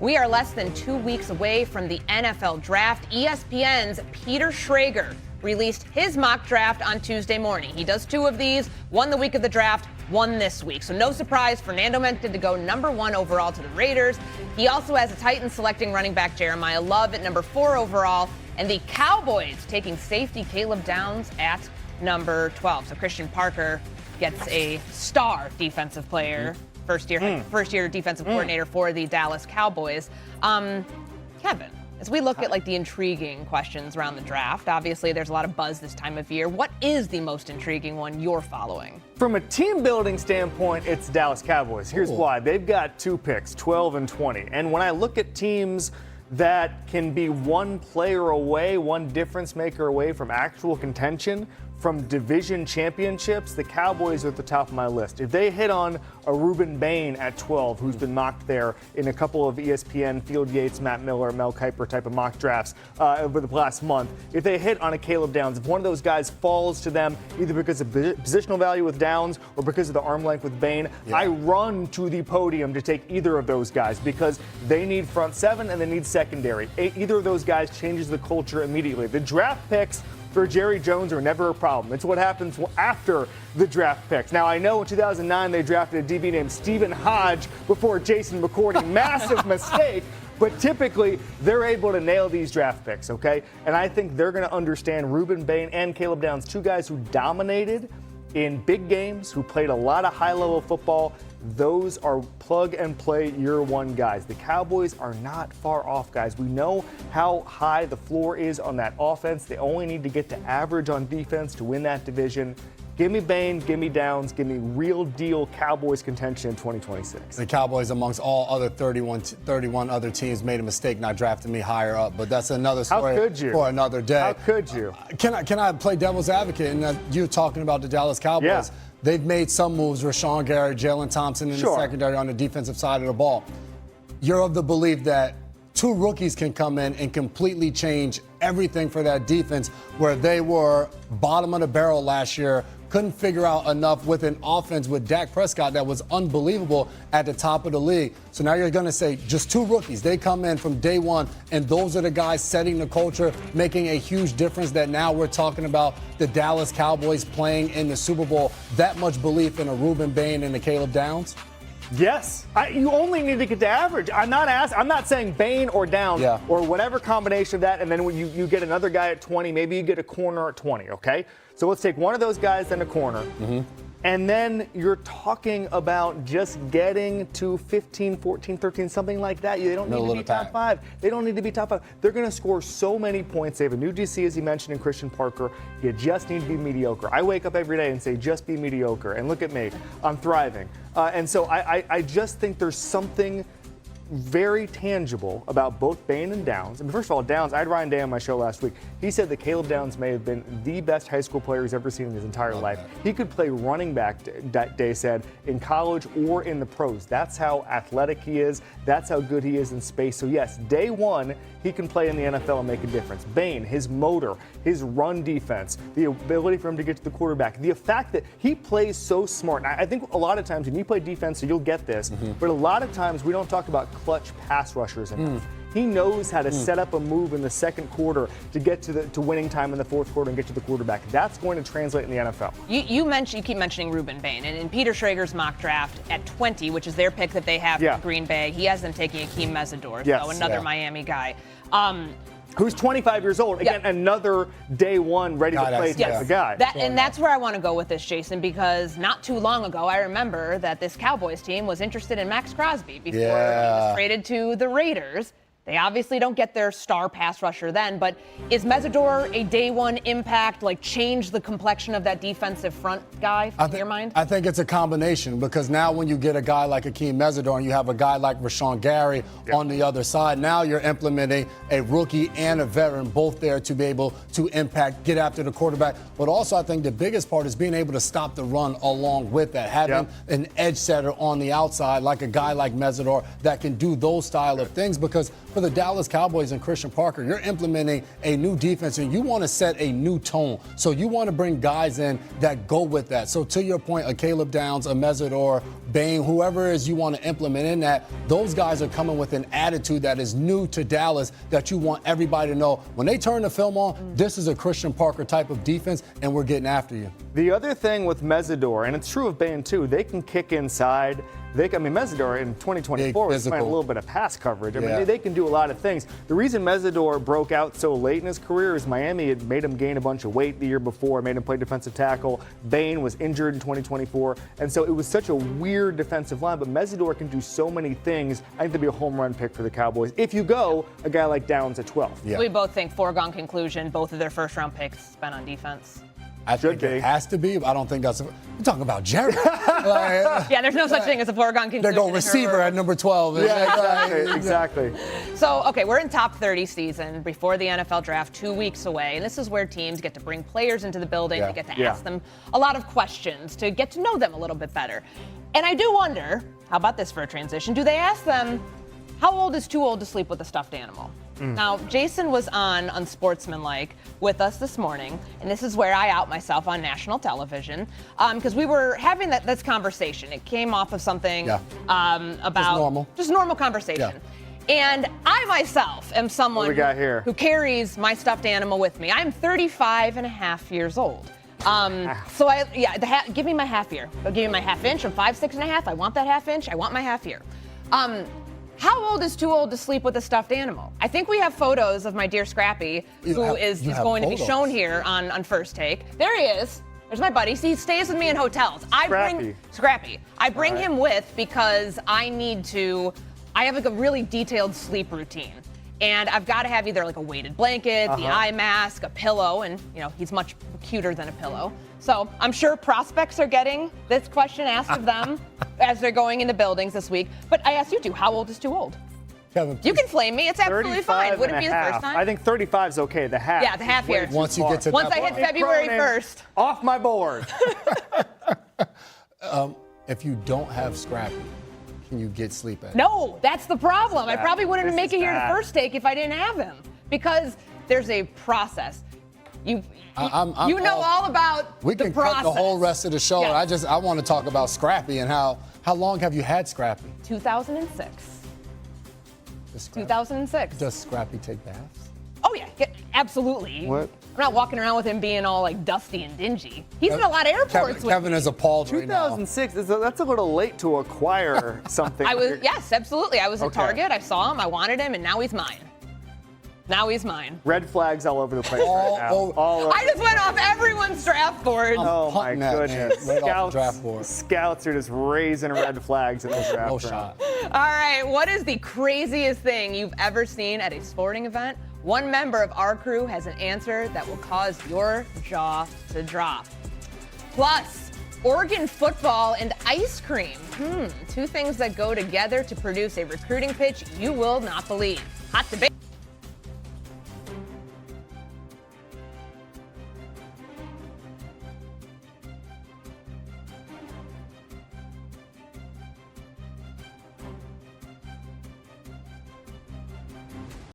We are less than 2 weeks away from the NFL draft. ESPN's Peter Schrager released his mock draft on Tuesday morning. He does 2 of these, one the week of the draft, one this week. So no surprise, Fernando Mented to go number 1 overall to the Raiders. He also has the Titans selecting running back Jeremiah Love at number 4 overall, and the Cowboys taking safety Caleb Downs at number 12. So Christian Parker gets a star defensive player, first year defensive coordinator for the Dallas Cowboys. Kevin, as we look at like the intriguing questions around the draft, obviously there's a lot of buzz this time of year. What is the most intriguing one you're following? From a team building standpoint, it's Dallas Cowboys. Here's why. They've got 2 picks, 12 and 20. And when I look at teams that can be one player away, one difference maker away from actual contention, from division championships, the Cowboys are at the top of my list. If they hit on a Ruben Bain at 12, who's been mocked there in a couple of ESPN, Field Yates, Matt Miller, Mel Kiper type of mock drafts over the last month, if they hit on a Caleb Downs, if one of those guys falls to them either because of positional value with Downs or because of the arm length with Bain, I run to the podium to take either of those guys because they need front 7 and they need secondary. Either of those guys changes the culture immediately. The draft picks for Jerry Jones are never a problem. It's what happens after the draft picks. Now, I know in 2009 they drafted a DB named Stephen Hodge before Jason McCourty. Massive mistake. But typically, they're able to nail these draft picks, okay? And I think they're going to understand Ruben Bain and Caleb Downs, 2 guys who dominated in big games, who played a lot of high-level football. Those are plug-and-play year-1 guys. The Cowboys are not far off, guys. We know how high the floor is on that offense. They only need to get to average on defense to win that division. Give me Bain, give me Downs, give me real deal Cowboys contention in 2026. The Cowboys, amongst all other 31 other teams, made a mistake not drafting me higher up, but that's another story for another day. How could you? Can I play devil's advocate? And you're talking about the Dallas Cowboys. Yeah. They've made some moves, Rashawn Gary, Jalen Thompson in the secondary on the defensive side of the ball. You're of the belief that 2 rookies can come in and completely change everything for that defense, where they were bottom of the barrel last year, couldn't figure out enough with an offense with Dak Prescott that was unbelievable at the top of the league. So now you're going to say just 2 rookies. They come in from day one, and those are the guys setting the culture, making a huge difference that now we're talking about the Dallas Cowboys playing in the Super Bowl. That much belief in a Ruben Bain and a Caleb Downs? Yes. You only need to get to average. I'm not saying Bain or Downs or whatever combination of that, and then when you get another guy at 20, maybe you get a corner at 20, okay? So let's take one of those guys in a corner. And then you're talking about just getting to 15, 14, 13, something like that. They don't need to be top 5. They don't need to be top 5. They're going to score so many points. They have a new DC, as you mentioned, in Christian Parker. You just need to be mediocre. I wake up every day and say, just be mediocre. And look at me. I'm thriving. And so I just think there's something very tangible about both Bain and Downs. And first of all, Downs, I had Ryan Day on my show last week. He said that Caleb Downs may have been the best high school player he's ever seen in his entire life. He could play running back, Day said, in college or in the pros. That's how athletic he is. That's how good he is in space. So yes, day one, he can play in the NFL and make a difference. Bain, his motor, his run defense, the ability for him to get to the quarterback, the fact that he plays so smart. And I think a lot of times when you play defense, so you'll get this, but a lot of times we don't talk about clutch pass rushers enough. He knows how to set up a move in the second quarter to get to winning time in the fourth quarter and get to the quarterback. That's going to translate in the NFL. You keep mentioning Ruben Bain, and in Peter Schrager's mock draft at 20, which is their pick that they have for Green Bay, he has them taking Akeem Mesidor, so another Miami guy. Who's 25 years old. Again, another day one ready to play type of guy. And that's where I want to go with this, Jason, because not too long ago, I remember that this Cowboys team was interested in Max Crosby before he was traded to the Raiders. They obviously don't get their star pass rusher then, but is Mesidor a day one impact, like change the complexion of that defensive front guy in your mind? I think it's a combination, because now when you get a guy like Akeem Mesidor and you have a guy like Rashawn Gary on the other side, now you're implementing a rookie and a veteran both there to be able to impact, get after the quarterback. But also I think the biggest part is being able to stop the run along with that, having an edge setter on the outside like a guy like Mesidor that can do those style of things, because for the Dallas Cowboys and Christian Parker, you're implementing a new defense and you want to set a new tone. So you want to bring guys in that go with that. So to your point, a Caleb Downs, a Mesidor, Bain, whoever it is you want to implement in that, those guys are coming with an attitude that is new to Dallas that you want everybody to know. When they turn the film on, this is a Christian Parker type of defense, and we're getting after you. The other thing with Mesidor, and it's true of Bain too, they can kick inside. Mesidor in 2024 was playing a little bit of pass coverage. I mean, they can do a lot of things. The reason Mesidor broke out so late in his career is Miami had made him gain a bunch of weight the year before, made him play defensive tackle. Bain was injured in 2024, and so it was such a weird defensive line. But Mesidor can do so many things. I think there'd be a home run pick for the Cowboys if you go a guy like Downs at 12. Yeah. We both think foregone conclusion. Both of their first-round picks spent on defense. I think it has to be, but I don't think that's. We're talking about Jerry. Yeah, there's no such thing as a foregone conclusion. They go receiver at number 12. Yeah, exactly. So, okay, we're in top 30 season before the NFL draft, 2 weeks away. And this is where teams get to bring players into the building. They get to ask them a lot of questions to get to know them a little bit better. And I do wonder, how about this for a transition? Do they ask them, how old is too old to sleep with a stuffed animal? Now, Jason was on Unsportsmanlike with us this morning, and this is where I out myself on national television, because we were having this conversation. It came off of something about just normal conversation. And I myself am someone who carries my stuffed animal with me. I'm 35 and a half years old. So give me my half year. They'll give me my half inch. I'm 5', 6 and a half. I want that half inch. I want my half year. How old is too old to sleep with a stuffed animal? I think we have photos of my dear Scrappy, who is going to be shown here on First Take. There he is. There's my buddy. He stays with me in hotels. Scrappy. I bring him with because I have like a really detailed sleep routine. And I've got to have either like a weighted blanket, the eye mask, a pillow, and he's much cuter than a pillow. So I'm sure prospects are getting this question asked of them as they're going into buildings this week. But I asked you two, how old is too old? Kevin, you can flame me. It's absolutely fine. Wouldn't it be the first time? I think 35 is okay. The half. Yeah, the half year. Once you get to Once I hit February 1st. Off my board. If you don't have Scrappy, can you get sleep at? No, that's the problem. I probably wouldn't make it here to First Take if I didn't have him, because there's a process. You know all about the process. We can cut the whole rest of the show. Yeah. I want to talk about Scrappy and how long have you had Scrappy? 2006. 2006. Does Scrappy take baths? Oh yeah, absolutely. What? I'm not walking around with him being all like dusty and dingy. He's in a lot of airports. Kevin is appalled right now. 2006. That's a little late to acquire something. Yes, absolutely. I was at Target. I saw him. I wanted him, and now he's mine. Now he's mine. Red flags all over the place right now. I just went off everyone's draft board. Oh my goodness. Draft board. Scouts are just raising red flags in the draft. No shot. All right, what is the craziest thing you've ever seen at a sporting event? One member of our crew has an answer that will cause your jaw to drop. Plus, Oregon football and ice cream. Two things that go together to produce a recruiting pitch you will not believe. Hot debate.